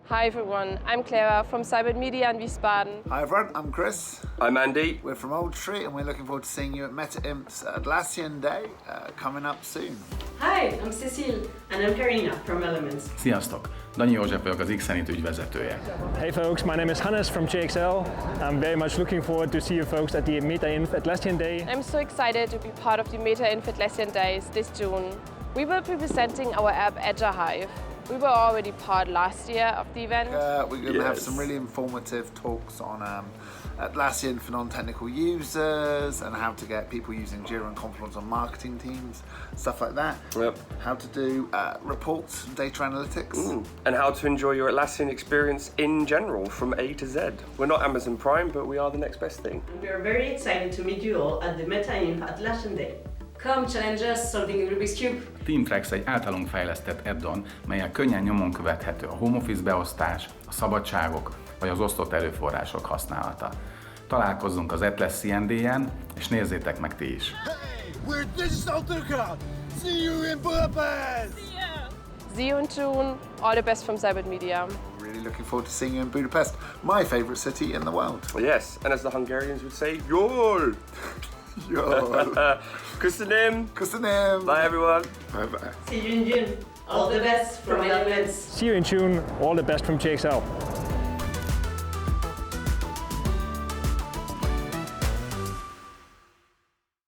Hi everyone, I'm Clara from Cyber Media in Wiesbaden. Hi everyone, I'm Chris. I'm Andy. We're from Old Street and we're looking forward to seeing you at META-INF's Atlassian Day coming up soon. Hi, I'm Cecile and I'm Karina from Elements. Sziasztok! Danyi József vagyok, az X-Zenit ügyvezetője. Hey folks, my name is Hannes from GXL. I'm very much looking forward to see you folks at the META-INF Atlassian Day. I'm so excited to be part of the META-INF Atlassian Days this June. We will be presenting our app Hive. We were already part last year of the event. We're going to have some really informative talks on Atlassian for non-technical users and how to get people using Jira and Confluence on marketing teams, stuff like that. Yep. How to do reports, data analytics. And how to enjoy your Atlassian experience in general from A to Z. We're not Amazon Prime, but we are the next best thing. We are very excited to meet you all at the META-INF Atlassian Day. Come challenge us solving a Rubik's Cube. Teamflex egy általunk fejlesztett add-on, melyen könnyen nyomon követhető a home office beosztás, a szabadságok vagy az osztott erőforrások használata. Találkozzunk az Atlassian Day-en, és nézzétek meg ti is! Hey, we're Digital Duca! See you in Budapest! See you in June. All the best from Cyber Media. Really looking forward to seeing you in Budapest, my favourite city in the world. Yes, and as the Hungarians would say, Jól! Jól! Köszönöm! Köszönöm! Bye everyone! Bye bye. See you in June. All the best from Elements. See you in June. All the best from GXL.